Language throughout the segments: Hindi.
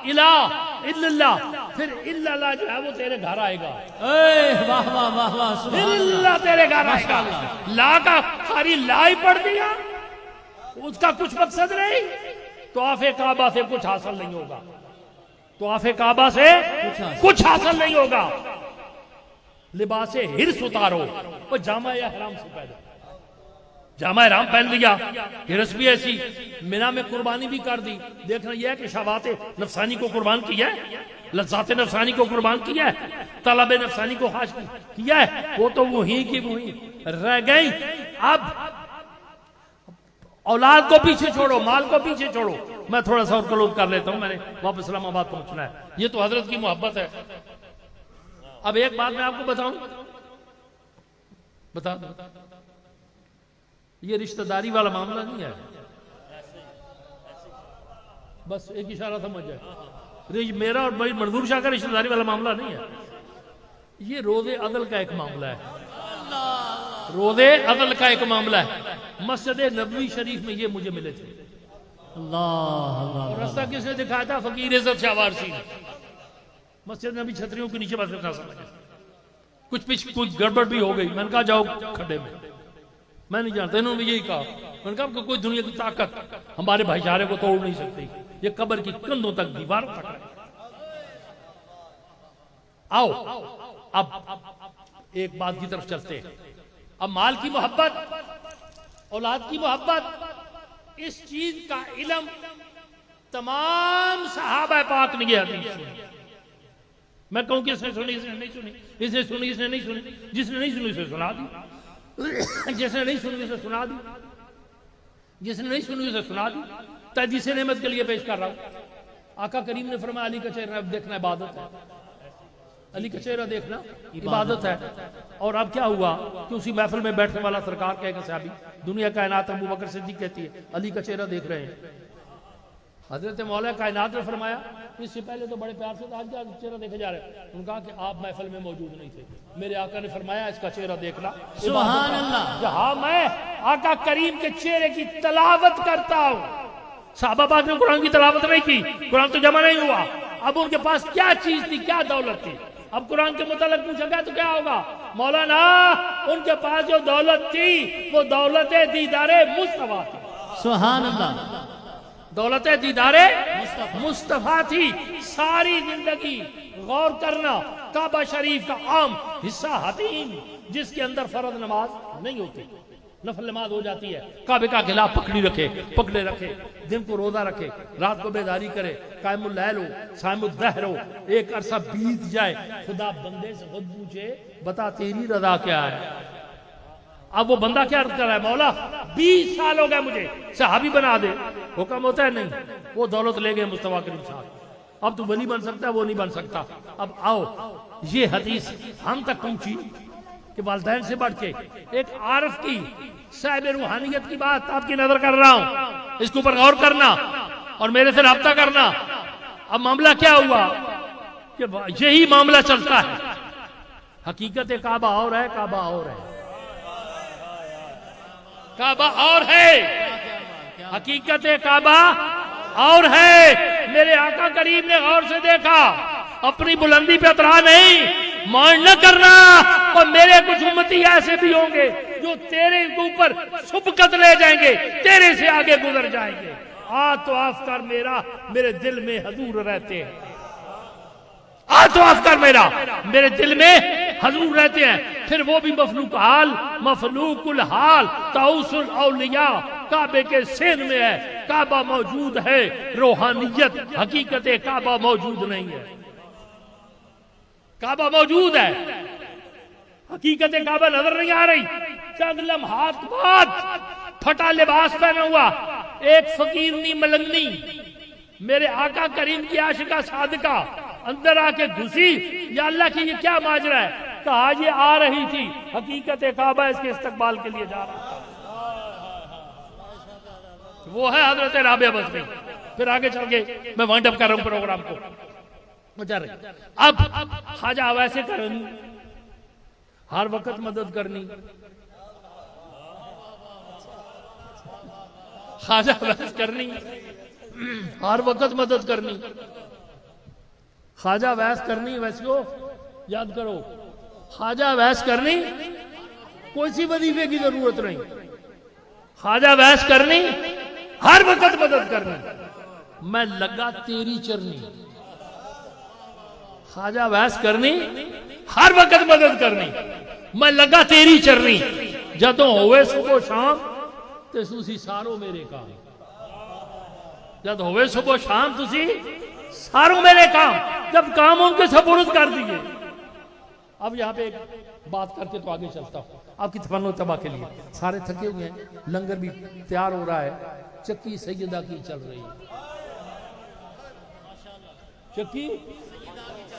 इला इल्लल्लाह, फिर इल्लल्लाह जो है वो तेरे घर आएगा। वाह वाह वाह वाह, फिर इल्ला तेरे घर आएगा। ला का खाली ला ही पढ़ दिया, उसका कुछ मकसद नहीं। तो आफे काबा से कुछ हासिल नहीं होगा, तो आफे काबा से कुछ हासिल नहीं होगा। लिबासे हिर्स उतारो, वो जामा या हराम से पहले जामा हराम पहन लिया, हिरस भी ऐसी, मिना में कुर्बानी भी कर दी। देखना यह है कि शहवात नफसानी को कुर्बान किया है, लज्जात नफसानी को कुर्बान किया है, तलब नफसानी को हाश किया है, वो तो वही की वही रह गई। अब औलाद को पीछे छोड़ो, माल को पीछे छोड़ो। मैं थोड़ा सा और क्लोज कर लेता हूं, मैंने वापस इस्लामाबाद पहुंचना है। ये तो हजरत की मोहब्बत है। अब एक बात मैं आपको बताऊं, बता दो, ये रिश्तेदारी वाला मामला नहीं है, बस एक इशारा समझ जाए। मेरा और भाई मंजूर शाह का रिश्तेदारी वाला मामला नहीं है, ये रोज़े अदल का एक मामला है। रोज़े अदल का एक मामला है। मस्जिद नबवी शरीफ में ये मुझे मिले थे। अल्लाह, और रास्ता किसने दिखाया था? फकीर इज्जत शाह वारसी ने। मस्जिद नबी छतरियों के नीचे बस कुछ गड़बड़ भी हो गई। मैंने कहा जाओ खड्डे में, मैं नहीं जानता। इन्होंने यही कहा। मैंने कहा कोई दुनिया की ताकत हमारे भाईचारे को तोड़ नहीं सकती। ये कब्र की कंधों तक, दीवारों तक है। आओ अब एक बात की तरफ चलते हैं। अब माल की मोहब्बत, औलाद की मोहब्बत, इस चीज का इल्म तमाम सहाबा पाक ने हदीस। मैं कहूं कि इसने सुनी, इसने नहीं सुनी, इसने सुनी, इसने नहीं सुनी। जिसने नहीं सुनी उसे सुना दी, जिसने नहीं सुनी उसे सुना दी, जिसने नहीं सुनी उसे सुना दी। तजीस नेमत के लिए पेश कर रहा हूं। आका करीम ने फरमाया अली का चेहरा देखना इबादत है, अली का चेहरा देखना इबादत है। और अब क्या हुआ कि उसी महफिल में बैठने वाला सरकार कहेगा साहबी, दुनिया कायनात अबू बकर सिद्दीक कहती है अली का चेहरा देख रहे हैं। हजरत मौला कायनात ने फरमाया इससे पहले तो बड़े प्यार से आज का चेहरा देखे जा रहे हैं। उन्होंने कहा कि आप महफिल में मौजूद नहीं थे, मेरे आका ने फरमाया इसका चेहरा देखना। सुभान अल्लाह। जहां मैं आका करीम के चेहरे की तलावत करता हूं, साहबा पाक ने कुरान की तलावत नहीं की, कुरान तो जमा नहीं हुआ। अब उनके पास क्या चीज थी, क्या दौलत थी? अब कुरान के मुतालिक पूछा गया तो क्या होगा? मौलाना उनके पास जो दौलत थी वो दौलत दीदारे मुस्तफा थी। सुभान अल्लाह। दौलत दीदारे मुस्तफा थी। सारी जिंदगी गौर करना, काबा शरीफ का आम हिस्सा हतीम, जिसके अंदर फर्ज नमाज नहीं होती, नफल नमाज हो जाती है। काबे का खिलाफ पकड़े रखे, दिन को रोजा रखे, रात को बेदारी करे, कायमुल लैल हो, सायमुल दहर हो, एक अरसा बीत जाए, खुदा बंदे से खुद पूछे बता तेरी रजा क्या है। अब वो बंदा क्या अर्ज कर रहा है? मौला 20 साल हो गए मुझे, सहाबी बना दे। हुक्म होता है नहीं, वो दौलत ले गए मुस्तफा करीम साहब। अब तो वली बन सकता है, वो नहीं बन सकता। अब आओ ये हदीस हम तक पहुंची कि वालिदैन से बढ़ के एक आरफ की साहिब रूहानियत की बात आपकी नजर कर रहा हूं, इसके ऊपर गौर करना और मेरे से राब्ता करना। अब मामला क्या हुआ कि यही मामला चलता है। हकीकत काबा और है, काबा और है, काबा और है, हकीकत काबा और है। मेरे आका करीम ने गौर से देखा, अपनी बुलंदी पे उतरा नहीं, मान न करना। और मेरे कुछ उम्मती ऐसे भी होंगे जो तेरे ऊपर सुबकत ले जाएंगे, तेरे से आगे गुजर जाएंगे। तो आफ कर मेरे दिल में हजूर रहते हैं। तो आफ कर मेरे दिल में हजूर रहते हैं। फिर वो भी मफलूक हाल, मफलूकुल हाल, ताउसुल औलिया काबे के सेन में है। काबा मौजूद है, रूहानियत हकीकत काबा मौजूद नहीं है। काबा मौजूद है, हकीकत काबा नजर नहीं आ रही। चंद लम्हात बाद फटा लिबास पहना हुआ एक फकीरनी मलंगनी मेरे आका करीम की आशिका सादिका अंदर आके घुसी। या अल्लाह की ये क्या माजरा है? कहा ये आ रही थी, हकीकत काबा इसके इस्तकबाल के लिए जा रहा था। वो है हजरत राबिया बसरी। फिर आगे चल के मैं वाइंड अप कर रहा हूं प्रोग्राम को। मजा रही। अब खाजा वैसे करनी, हर वक्त मदद करनी, खाजा वैसे करनी, हर वक्त मदद करनी। ख्वाजा वैस करनी वैसे याद करो, ख्वाजा वैस करनी, कोई सी वजीफे की जरूरत नहीं, ख्वाजा वैस करनी, हर वक्त मदद करनी, मैं लगा तेरी चरनी। ख्वाजा वैस करनी, हर वक्त मदद करनी, मैं लगा तेरी चरनी, जदों होवे सुबह शाम ते तुसी सारो मेरे काम, जब होवे सुबह शाम तुसी सारो मेरे काम, जब काम उनके सपुर्द कर दिए। अब यहां पे एक बात करके तो आगे चलता हूं, आपकी तमन्नो तबा के लिए सारे थके हुए हैं, लंगर भी तैयार हो रहा है, चक्की सैयदा की चल रही है, चक्की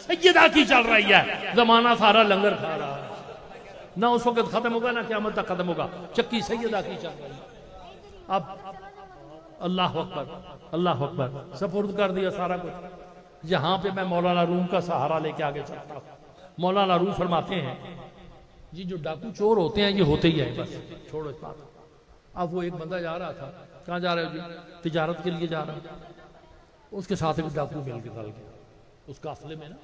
सैयदा की चल रही है, जमाना सारा लंगर खा रहा है, ना उस वक्त खत्म होगा ना क़यामत तक खत्म होगा, चक्की सैयदा की चल रही है। अब अल्लाह अकबर, अल्लाह अकबर, सपुर्द कर दिया सारा कुछ। यहां पे मैं मौलाना रूम का सहारा लेके आगे चलता हूं। मौलाना रूम फरमाते हैं जी जो डाकू चोर होते हैं ये होते ही है, बस छोड़ो इस बात। अब वो एक बंदा जा रहा था, कहाँ जा रहे हो जी? तिजारत के लिए जा रहा है, उसके साथ एक डाकू मिल के निकल गया उस काफिले में ना।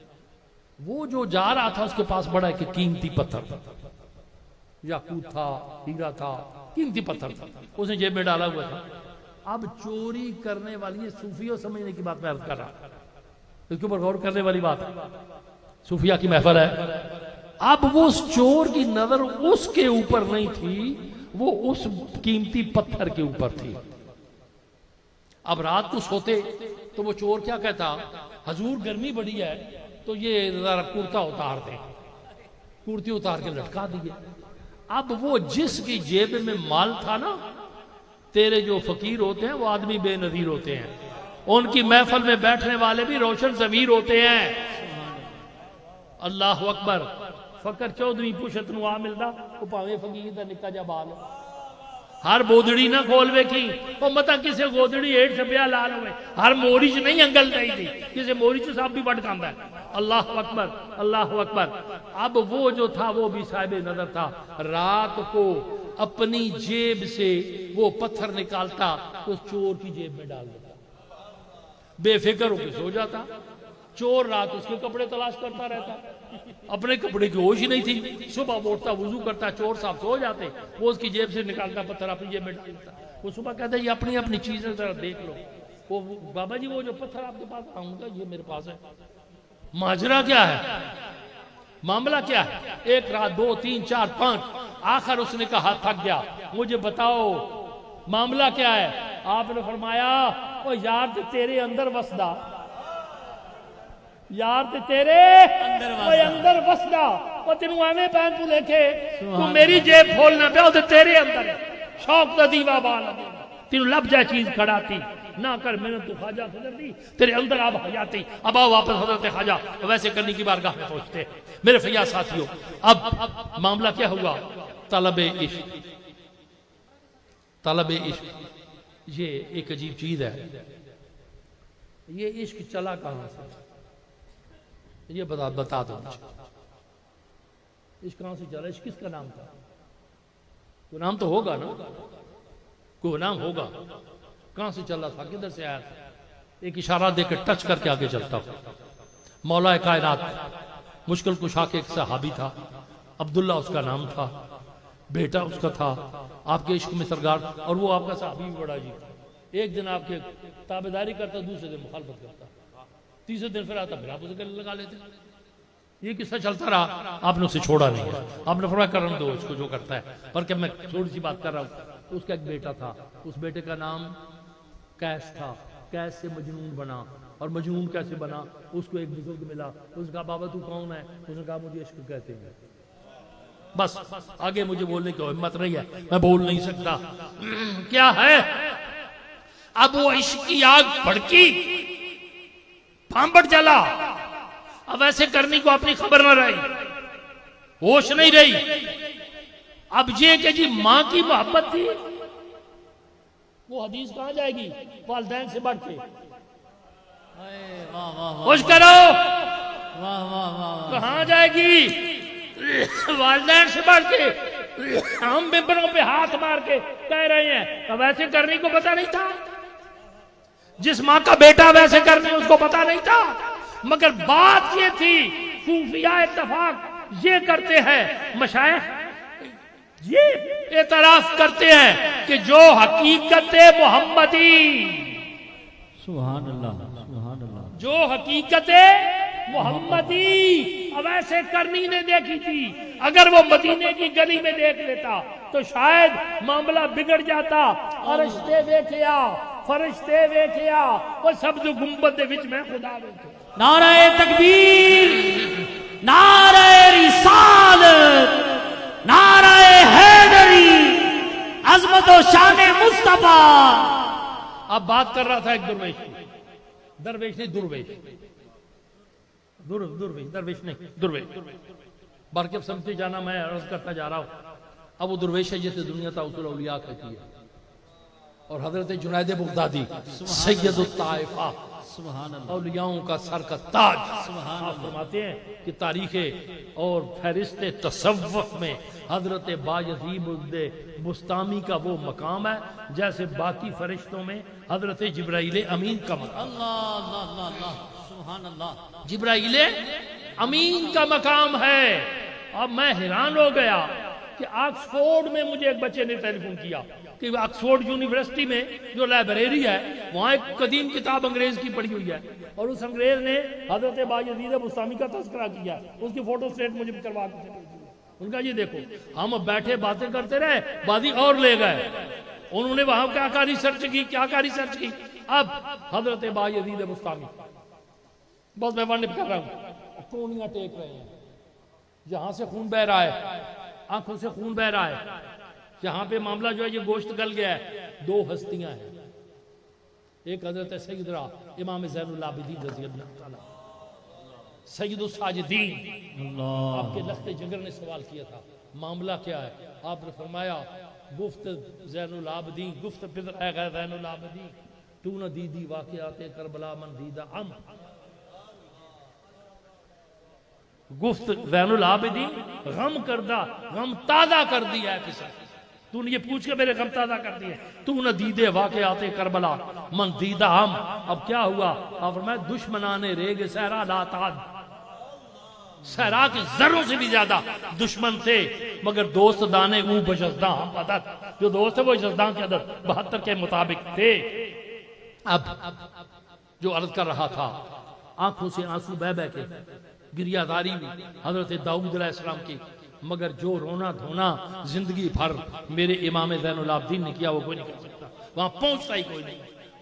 वो जो जा रहा था उसके पास बड़ा एक कीमती पत्थर था, याकूत था, हीरा था, कीमती पत्थर था, उसने जेब में डाला हुआ था। अब चोरी करने वाली, सूफियों समझने की बात मैं अर्ज कर रहा, इसके ऊपर गौर करने वाली बात है, सूफिया की महफिल है। अब वो उस चोर की नजर उसके ऊपर नहीं थी, वो उस कीमती पत्थर के ऊपर थी। अब रात को सोते तो वो चोर क्या कहता, हजूर गर्मी बड़ी है तो ये जरा कुर्ता उतार दे, कुर्ती उतार के लटका दिए। अब वो जिसकी जेब में माल था ना, तेरे जो फकीर होते हैं वो आदमी बेनजीर होते हैं, उनकी महफिल में बैठने वाले भी रोशन ज़मीर होते हैं। अल्लाह अकबर। फकर चौधरी पुछत नु आ मिलदा, वो भावे फकीर दा निक्का जा बाल, हर बोदड़ी ना खोल वेखी, वो मता किसे गोदड़ी हेठ छपिया लाल होवे, हर मोरी च नहीं अंगल दई दी, किसे मोरी च सब भी भटकांदा है। अल्लाह अकबर, अल्लाह अकबर। अब वो जो था वो भी साहिब नजर था, रात को अपनी जेब से वो पत्थर निकालता तो चोर की जेब में डाल देता, बेफिक्र होकर सो जाता। चोर रात उसके कपड़े तलाश करता रहता, अपने कपड़े की होश ही नहीं थी। सुबह उठता, वुजू करता, चोर साहब सो जाते, वो उसकी जेब से निकालता पत्थर अपनी जेब में डालता। वो सुबह कहता ये अपनी अपनी चीजें जरा देख लो। वो बाबा जी वो जो पत्थर आपके पास आऊंगा ये मेरे पास है, माजरा क्या है, मामला क्या है? एक रात, 2, 3, 4, 5, आखिर उसने कहा थक गया, मुझे बताओ मामला क्या है? आपने फरमाया ओ यार ते तेरे अंदर वसदा, यार ते तेरे अंदर वसदा, वो तेन एवं पैन तू लेके तू मेरी जेब खोलना पिया, तो तेरे अंदर शौक का दीवा बाल तेन लब जा चीज खड़ाती ना कर मेहनत, तू ख्वाजा गुजर दी, तेरे अंदर अब हयाती। अब आओ वापस हजरत ख्वाजा वैसे करने की बारगाह में पहुंचते। मेरे फैया साथियों, अब मामला क्या हुआ? तलबे इश्क, तलबे इश्क ये एक अजीब चीज है। ये इश्क चला कहां से, ये बता दो मुझे, इश्क कहां से चला? इश्क किसका नाम था? कोई नाम तो होगा ना, कोई नाम होगा। कहां से चला था, किधर से आया था? एक इशारा देकर टच करके आगे चलता हूं। मौला कायनात मुश्किल कुशा के एक सहाबी था, अब्दुल्ला उसका नाम था, बेटा उसका था, आपके इश्क में सरगार, और वो आपका सहाबी भी बड़ा जी। एक दिन आपके ताबेदारी करता, दूसरे दिन मुखालफत करता, तीसरे दिन फिर आता, फिर आप उसे गले लगा लेते। ये किस्सा चलता रहा, आपने उसे छोड़ा नहीं है। आपने फरमाया करने दो उसको जो करता है, पर क्या मैं थोड़ी सी बात कर रहा हूं। उसका एक बेटा था, उस बेटे का नाम कैस था। कैस से मजनून बना, और मजनून कैसे बना? उसको एक बुजुर्ग मिला, उसने कहा बाबा तू कौन है? उसने कहा मुझे इश्क कहते हैं। बस आगे मुझे बोलने की हिम्मत नहीं है, मैं बोल नहीं सकता। क्या है? अब वो इश्क की आग भड़की, फांबट जला। अब ऐसे करने को अपनी खबर न रही, होश नहीं रही। अब ये कि जी मां की मोहब्बत थी, वो हदीस कहां जाएगी? वालिदैन से बढ़ के होश करो, कहां जाएगी? वालिदैन से बढ़ के। हम मिंबरों पे हाथ मार के कह रहे हैं, अब ऐसे करने को पता नहीं था? जिस मां का बेटा वैसे करने उसको पता नहीं था? मगर बात ये थी, सूफिया इत्तफाक ये करते हैं, मशाइख ये एतराफ करते हैं कि जो हकीकत मोहम्मदी, सुभान अल्लाह, सुभान अल्लाह, जो हकीकत मोहम्मदी अवैसे करनी ने देखी थी, अगर वो मदीने की गली में देख लेता तो शायद मामला बिगड़ जाता। फरिश्ते देखिया, फरिश्ते देखिया, वो सब जो गुंबद दे विच में खुदा बैठे। नारे तकबीर, नारे रिसालत, नारे हैदरी, अजमत और शान मुस्तफा। अब बात कर रहा था एक दरवेश की, दरवेश नहीं दुर्वेश, दुर्वेश, दरवेश नहीं दुर्वेश। बरकत समझते जाना, मैं अर्ज करता जा रहा हूं। अब वो दुर्वेश है जैसे दुनिया ताउसुल औलिया कहती है, और हजरत जुनैद बगदादी सैयदुत ताइफा, सुभान अल्लाह, औलियाओं का सर का ताज, सुभान आप फरमाते हैं कि तारीख और फहरिस्त तसव्वुफ में हजरत बायज़ीद बुस्तामी का वो मकाम है जैसे बाकी फरिश्तों में हजरत जिब्राइल अमीन का मकाम। अल्लाह अल्लाह अल्लाह अल्लाह, सुभान अल्लाह, जिब्राइल अमीन का मकाम है। अब मैं हैरान हो गया कि ऑक्सफोर्ड में मुझे एक बच्चे ने टेलीफोन किया कि ऑक्सफोर्ड यूनिवर्सिटी में जो लाइब्रेरी है वहां एक कदीम किताब अंग्रेज की पड़ी हुई है, और उस अंग्रेज ने हजरत बायज़ीद बुस्तामी का तज़किरा किया, उसकी फोटो स्टेट मुझे करवा के उनका ये देखो, हम बैठे बातें करते रहे, बादी और ले गए। उन्होंने वहां क्या क्या रिसर्च की, क्या क्या रिसर्च की। अब हजरत बायज़ीद बुस्तामी, बस मैं वर्णित कर रहा हूं, कोनियां टेक रहे हैं, जहां से खून बह रहा है, आंखों से खून बह रहा है, जहां पे मामला जो है ये गोश्त गल गया है। दो हस्तियां हैं, एक हजरत सैयदना इमाम ज़ैनुल आबिदीन रज़ी अल्लाह ताला, सैयदुस साजिदीन। आपके लख्ते जिगर ने सवाल किया था, मामला क्या है? आपने फरमाया गुफ्त ज़ैनुल आबिदीन, गुफ्त फिर ज़ैनुल आबिदीन, तू न दीदी वाक़ियाते करबला मन दीदा हम। गुफ्त ज़ैनुल आबिदीन, गम करदा, गम ताज़ा कर दिया है किसी, तूने ये पूछ के मेरे गम ताज़ा कर दिए। तू न दीदे वाक़ियाते करबला मन दीदा हम। अब क्या हुआ? आप फरमाया दुश्मनाने रेग सहरा लाताद, सहरा के जर्रों से भी ज्यादा दुश्मन थे, मगर दोस्त दाने ऊ बशजदा हम अदद, जो दोस्त है वो जजदा के अदद 72 के मुताबिक थे। अब जो अर्ज कर रहा था, आंखों से आंसू बह बह के गिरियादारी हुई हजरत दाऊद अलैहिस्सलाम की, मगर जो रोना धोना जिंदगी भर मेरे इमाम ज़ैनुल आबिदीन ने किया वो कोई नहीं कर सकता, वहां पहुंचता ही कोई नहीं।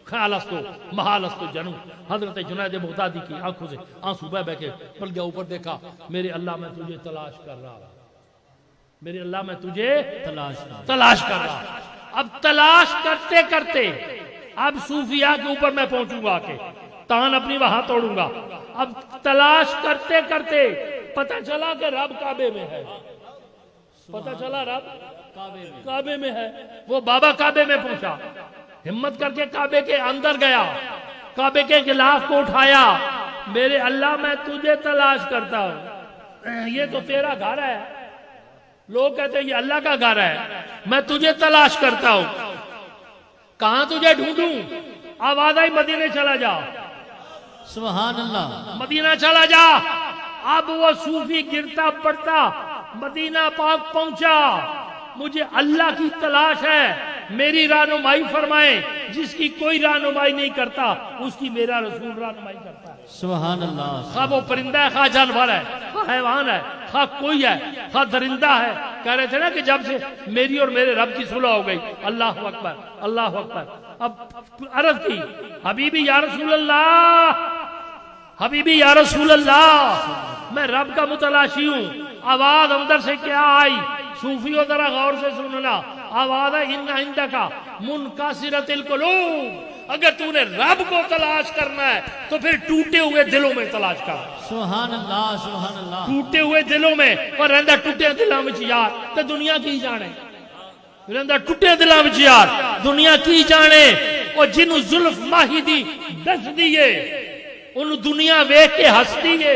ख्यालस्तो महालस्तो जनू, हजरत जुनैद बगदादी की आंखों से आंसू बह बह के पल गया, ऊपर देखा, मेरे अल्लाह मैं तुझे तलाश कर रहा, मेरे अल्लाह मैं तुझे तलाश कर रहा। अब तलाश करते करते अब सूफिया के ऊपर मैं पहुंचूंगा आके, तान अपनी वहां तोड़ूंगा। अब तलाश करते करते पता चला कि रब काबे में है, पता चला रब काबे में है। वो बाबा काबे में पहुंचा, हिम्मत करके काबे के अंदर गया, काबे के गिलाफ को उठाया, मेरे अल्लाह मैं तुझे तलाश करता हूं, ये तो तेरा घर है। लोग कहते हैं ये अल्लाह का घर है, मैं तुझे तलाश करता हूं, कहां तुझे ढूंढूं? आवाज आई मदीने चला जा, सुभान अल्लाह, मदीना चला जा। अब वो सूफी गिरता पड़ता मदीना पाक पहुंचा, मुझे अल्लाह की तलाश है, मेरी रहनुमाई फरमाए, जिसकी कोई रहनुमाई नहीं करता उसकी मेरा रसूल रहनुमाई करता है। सुभान अल्लाह, खा वो परिंदा है, खा जानवर है, खा हैवान है, खा कोई है, खा दरिंदा है। कह रहे थे ना कि जब से मेरी और मेरे रब की सुलह हो गई, अल्लाह अकबर अल्लाह अकबर। अब अर्ज की, हबीबी या रसूल अल्लाह, हबीबी या रसूल अल्लाह, मैं रब का मुतलाशी हूं। आवाज अंदर से क्या आई? सूफियों जरा गौर से सुनना, आवाज है इन्ना इंदा का मुनकासिरतिल कुलूब। अगर तूने रब को तलाश करना है तो फिर टूटे हुए दिलों में तलाश कर। सुभान अल्लाह, सुभान अल्लाह, टूटे हुए दिलों में, पर रहंदा टूटे दिलों में यार तो दुनिया की जाने, रहंदा टूटे दिलों में यार दुनिया की जाने। और जिन्हों जुल्फ माही दी दस दिए उन दुनिया वेख के हंस दिए,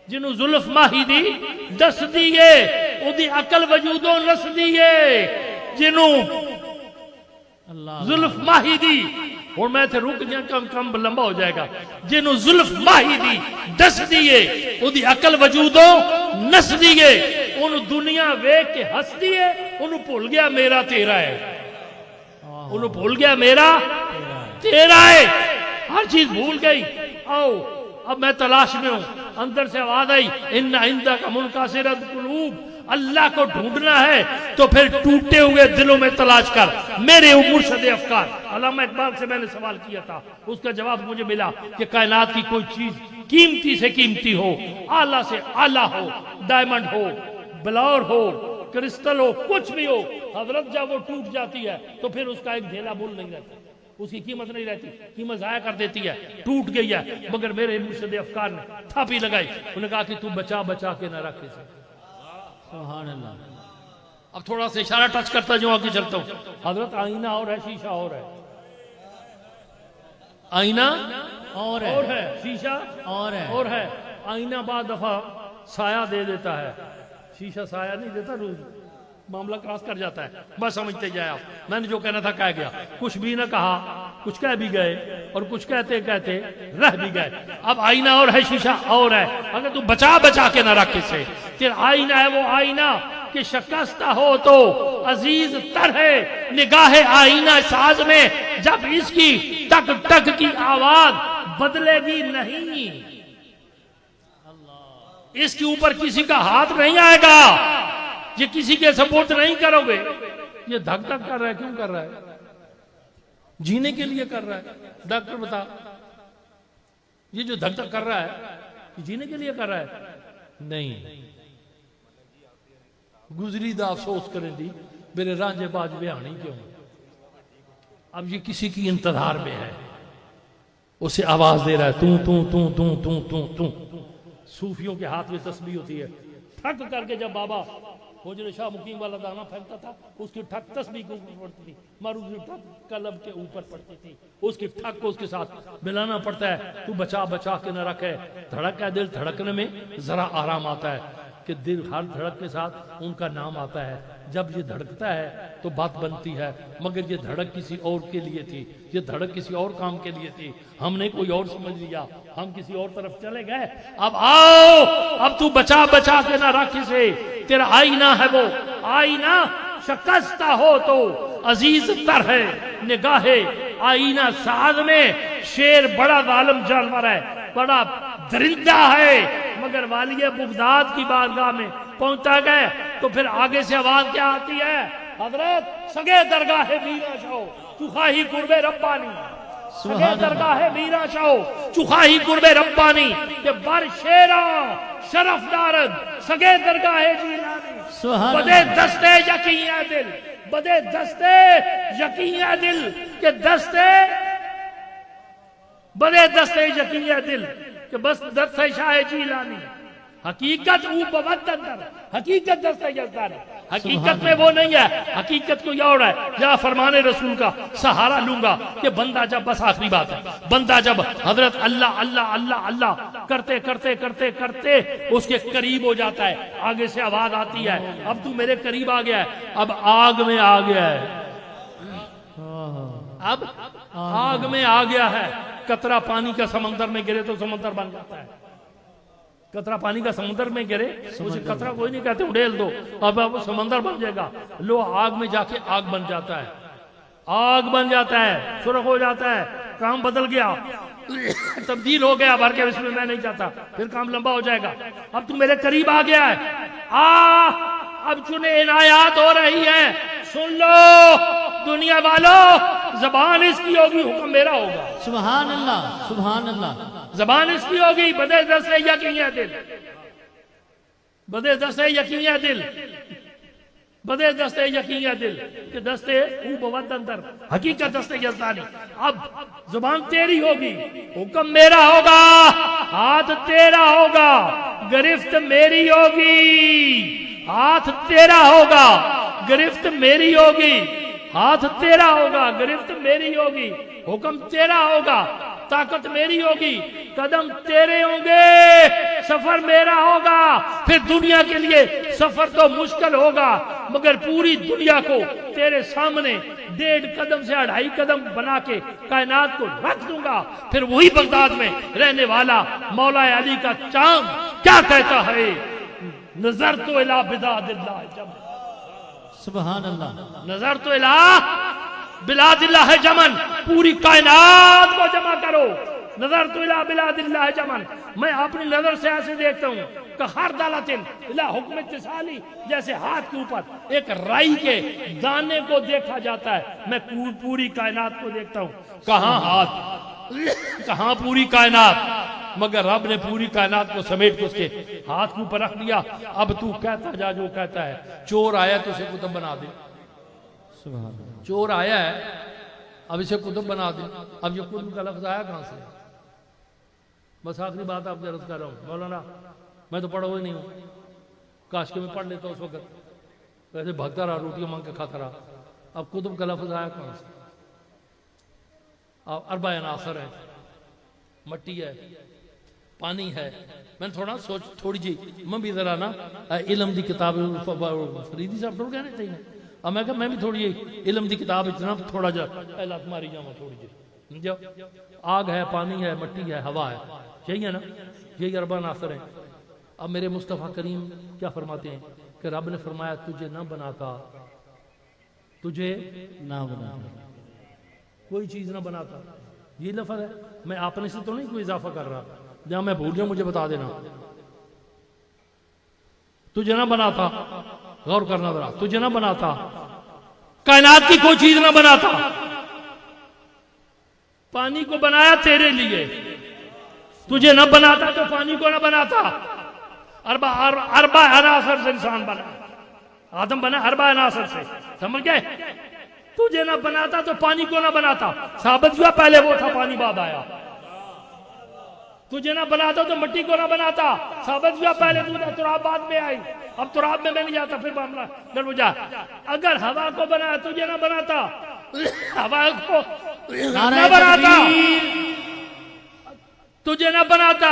जिन्हों जुल्फ माही दी दस दिए उदी अकल वजूदों नस दिए, जिन्हों जुल्फ माही दी और मैं थे रुक गया कम लंबा हो जाएगा जिन्हों जुल्फ माही दी दस दिए ओदी अकल वजूदों नस दिए उन दुनिया वेख के हंस दिए उन्होंने भूल गया मेरा तेरा है उन्होंने भूल गया मेरा तेरा है हर चीज भूल गई। आओ अब मैं तलाश में हूं अंदर से आवाज आई इन्ना इंदा का मुनकासिरत कुलूब अल्लाह को ढूंढना है तो फिर टूटे हुए दिलों में तलाश कर मेरे मुर्शद अफकार। अल्लामा इकबाल से मैंने सवाल किया था उसका जवाब मुझे मिला कि कायनात की कोई चीज कीमती से कीमती हो आला से आला हो डायमंड हो ब्लॉर हो क्रिस्टल हो कुछ भी हो हजरत जब वो टूट जाती है तो फिर उसका एक ढेला मूल नहीं रहता उसकी कीमत नहीं रहती कीमत जाया कर देती है टूट गई है। मगर मेरे मुर्शद अफकार ने थापी लगाई उन्होंने कहा कि तू बचा बचा के ना रखे सुभान अल्लाह। अब थोड़ा सा इशारा टच करता जो आगे चलता हूं हजरत आईना और है शीशा और है आईना और है शीशा और है आईना बाद दफा साया दे देता है शीशा साया नहीं देता रोज मामला क्रॉस कर जाता है बस समझते जाए आप। मैंने जो कहना था कह गया कुछ भी ना कहा कुछ कह भी गए और कुछ कहते कहते रह भी गए। अब आईना और है शीशा और है अगर तू बचा बचा के ना रख इसे तेरा आईना है वो आईना कि शिकस्ता हो तो अजीज तर है निगाह आईना साज में जब इसकी टक टक की आवाज बदलेगी नहीं इसके ऊपर किसी का हाथ नहीं आएगा ये किसी के सपोर्ट नहीं करोगे ये धक धक कर रहा है क्यों कर रहा है जीने के लिए कर रहा है। डॉक्टर बता ये जो धक धक कर रहा है जीने के लिए कर रहा है नहीं गुजरी दा अफसोस करें दी मेरे रांझे बाज बिहानी क्यों। अब ये किसी की इंतजार में है उसे आवाज दे रहा है तू तू तू तू तू तू तू। सूफियों के हाथ में तस्बीह होती है ठक करके जब बाबा जो शाह मुकीम वाला दाना फेंकता था उसकी ठक तस्बीह के ऊपर पड़ती थी मारू की ठक कलब के ऊपर पड़ती थी उसकी ठक को उसके साथ मिलाना पड़ता है। तू बचा बचा के न रखे धड़क है दिल धड़कने में जरा आराम आता है कि दिल हर धड़क के साथ उनका नाम आता है। जब ये धड़कता है तो बात बनती है मगर ये धड़क किसी और के लिए थी ये धड़क किसी और काम के लिए थी हमने कोई और समझ लिया हम किसी और तरफ चले गए। अब आओ अब तू बचा बचा के ना रख इसे तेरा आईना है वो आईना शिकस्ता हो तो अजीज तर है निगाहे आईना साज में शेर बड़ा जालिम जानवर है बड़ा दरिंदा है मगर वालिए बुगदाद की बारगाह में पहुंचा गए तो फिर आगे से आवाज क्या आती है हजरत सगे दरगाह मीरा शाह चुखाही कुर्बे रब्बानी सगे दरगाह मीरा शाह चुखाही कुर्बे रब्बानी के बर शेरा शरफदारद सगे दरगाह जीलानी बदे दस्ते यकीन दिल बदे दस्ते यकीन दिल के दस्ते बदे दस्ते यकीन दिल कि बस दस्ते शाह जीलानी हकीकत हकीकत दस्ते जज्दार है हकीकत में वो नहीं है हकीकत कोई और है। या फरमाने रसूल का सहारा लूंगा कि बंदा जब बस आखिरी बात है बंदा जब हजरत अल्लाह अल्लाह अल्लाह अल्लाह करते करते करते करते उसके करीब हो जाता है आगे से आवाज आती है अब तू मेरे करीब आ गया है अब आग में आ गया है अब आग में आ गया है। कतरा पानी का समंदर में गिरे तो समंदर बन जाता है कतरा पानी का समुद्र में गिरे उसे कतरा कोई नहीं कहते उड़ेल दो अब वो समंदर बन जाएगा लो आग में जाके आग बन जाता है आग बन जाता है सुरख हो जाता है काम बदल गया तब्दील हो गया भर के इसमें मैं नहीं चाहता फिर काम लंबा हो जाएगा। अब तू मेरे करीब आ गया है अब चुने इनायात हो रही है सुन लो दुनिया वालों जबान इसकी होगी हुक्म मेरा होगा सुभान अल्लाह जबान इसकी होगी बदे दस्ते यकीन दिल बदे दस्ते यकीन दिल बदे दस्ते यकीन दिल के दस्ते अंदर हकीकत दस्ते यज़दानी। अब जुबान तेरी होगी हुक्म मेरा होगा हाथ तेरा होगा गिरफ्त मेरी होगी हाथ तेरा होगा गिरफ्त मेरी होगी हाथ तेरा होगा गिरफ्त मेरी होगी हुक्म तेरा होगा ताकत मेरी होगी कदम तेरे होंगे सफर मेरा होगा। फिर दुनिया के लिए सफर तो मुश्किल होगा मगर पूरी दुनिया को तेरे सामने 1.5 कदम से 2.5 कदम बना के कायनात को रख दूंगा। फिर वही बगदाद में रहने वाला मौला अली का चांद क्या कहता है, नजर तो इला बिलादिल्लाह जमन, सुभान अल्लाह, नजर तो इला बिलादिल्लाह जमन, पूरी कायनात को जमा करो, नजर तो इला बिलादिल्लाह जमन। मैं अपनी नजर से ऐसे देखता हूँ कि हर दालतिन इला हुक्म इत्तिसाली, जैसे हाथ के ऊपर एक राई के दाने को देखा जाता है, मैं पूरी कायनात को देखता हूँ। कहाँ हाथ, कहाँ पूरी कायनात, मगर रब ने पूरी कायनात को समेट के उसके हाथ के ऊपर रख दिया। अब तू कहता जा जो कहता है। चोर आया तो उसे कुतुब बना दे, सुभान अल्लाह, चोर आया है अब इसे कुतुब बना दे। अब ये कुतुब का लफ्ज आया कहां से? बस आखिरी बात आपसे अर्ज कर रहा हूँ मौलाना, मैं तो पढ़ा हुआ नहीं हूँ, काश के मैं पढ़ लेता उस वक्त, वैसे भागता रहा, रोटियां मांग के खाता रहा। अब कुतुब का लफ्ज आया कहां से? अब अरबा अनासर है, मट्टी है, पानी है। मैंने थोड़ा सोच थोड़ी जी मैं भी जरा ना इलम की किताब फरीदी साहब डोल कहने चाहिए। अब मैं मैं भी थोड़ी इलम की किताब इतना थोड़ा जा लत मारी जावा थोड़ी जी। जो आग है, पानी है, मट्टी है, हवा है, यही है ना, यही अरबा नासर है। अब मेरे मुस्तफ़ा करीम क्या फरमाते हैं कि रब ने फरमाया तुझे ना बनाता, तुझे ना बना, कोई चीज ना बनाता। ये लफ्ज़ है, मैं आपने से तो नहीं कोई इजाफा कर रहा, जहां मैं भूल गया मुझे बता देना। तुझे ना बनाता, गौर करना जरा, तुझे ना बनाता, कायनात की कोई चीज ना बनाता, पानी को बनाया तेरे लिए, तुझे ना बनाता तो पानी को ना बनाता। अरबा अनासर से इंसान बना, आदम बना अरबा अनासर से, समझ गए? तुझे ना बनाता तो पानी को ना बनाता, साबित हुआ पहले वो था, पानी बाद आया। तुझे ना बनाता तो मिट्टी को ना बनाता, साबित हुआ पहले तू था, तुराब बाद में आई। अब तुराब में मैं नहीं जाता, फिर मामला गड़बड़ा। अगर हवा को बनाया तुझे ना बनाता, हवा को ना बनाता, तुझे ना बनाता,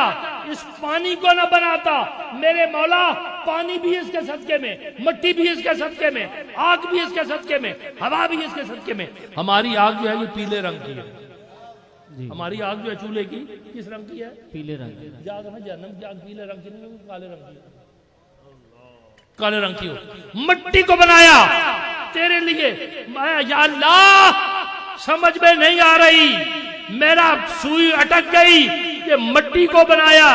इस पानी को ना बनाता, मेरे मौला पानी भी इसके सदके में, मिट्टी भी इसके सदके में, आग भी इसके सदके में, हवा भी इसके सदके में। हमारी आग जो है ये पीले रंग की है, हमारी आग जो है चूल्हे की किस रंग की है? पीले रंग की। जाग ना जहन्नम की आग पीले रंग की नहीं, काले रंग की, काले रंग की हो। मिट्टी को बनाया तेरे लिए, या अल्लाह समझ में नहीं आ रही, मेरा सुई अटक गई। ये मिट्टी को बनाया,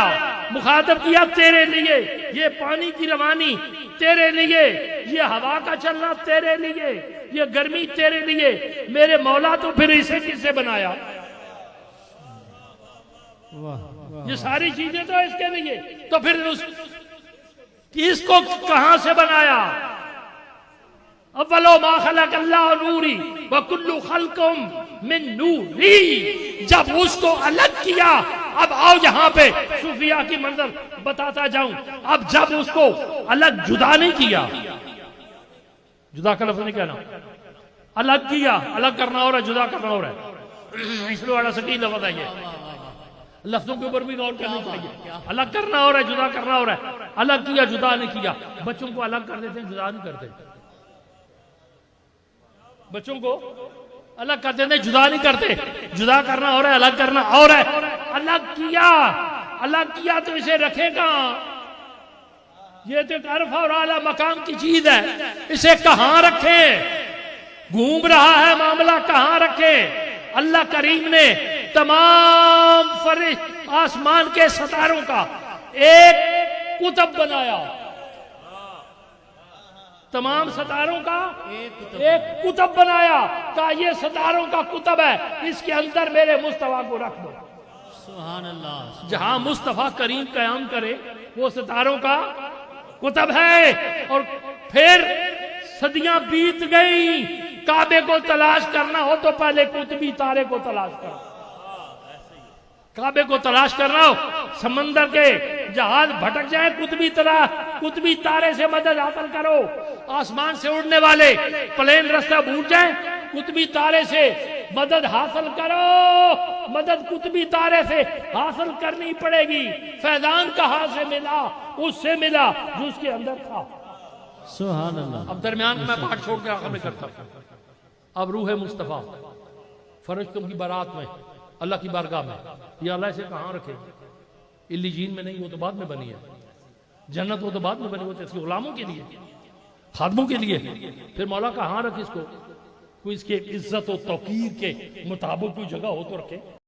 मुखातब किया तेरे लिए, ये पानी की रवानी तेरे लिए, ये हवा का चलना तेरे लिए, ये गर्मी तेरे लिए, मेरे मौला तो फिर इसे किससे बनाया? ये सारी चीजें तो इसके लिए, तो फिर इसको कहां से बनाया? अव्वलो मा खलक़ल्लाहु नूरी व कुल्लु खल्कुम मिन नूरी। जब उसको अलग किया, अब आओ यहां पे सूफिया की मंजर बताता जाऊं। अब जब उसको अलग जुदा नहीं किया, जुदा का लफ्ज़ नहीं कहना, अलग किया, अलग करना हो रहा है, जुदा करना हो रहा है, इसलिए बड़ा सटीक लफ्ज़ है ये। लफ्जों के ऊपर भी गौर करना चाहिए। अलग करना हो रहा है, जुदा करना हो रहा है, अलग किया, जुदा नहीं किया। बच्चों को अलग कर देते हैं, जुदा नहीं करते। बच्चों को अलग कर देते हैं, जुदा नहीं करते। जुदा करना हो रहा है, अलग करना हो रहा है। अलग किया तो इसे रखे कहां? ये तो एक अरफा और आला मकाम की चीज है, इसे कहां रखे? घूम रहा है मामला, कहां रखे? अल्लाह करीम ने तमाम फरिश्त आसमान के सितारों का एक कुतब बनाया, तमाम सितारों का एक कुतब बनाया। कहा ये सितारों का कुतब है, इसके अंदर मेरे मुस्तफा को रख दो। सुभान अल्लाह। जहां मुस्तफा करीम कयाम करे वो सितारों का कुतब है। और फिर सदियां बीत गई, काबे को तलाश करना हो तो पहले कुतबी तारे को तलाश करो। काबे को तलाश करना हो, समंदर के जहाज भटक जाए, कुतबी तारे से मदद हासिल करो। आसमान से उड़ने वाले प्लेन रास्ता भूल जाए, कुतबी तारे से मदद हासिल करो। मदद कुतबी तारे से हासिल करनी पड़ेगी। फैजान कहां से मिला? उससे मिला जो उसके अंदर था। सुभान अल्लाह। अब दरमियान में पाठ छोड़ के आखिर में करता हूं। अब रूह मुस्तफ़ा फरिश्तों की बारात में अल्लाह की बारगाह में, या अल्लाह इसे कहाँ रखे? इल्लीजीन में नहीं, वो तो बाद में बनी है। जन्नत वो तो बाद में बनी, वो तो इसके गुलामों के लिए, खादमों के लिए। फिर मौला कहाँ रखे इसको? कोई इसके इज्जत और तौकीर के मुताबिक कोई जगह हो तो रखे।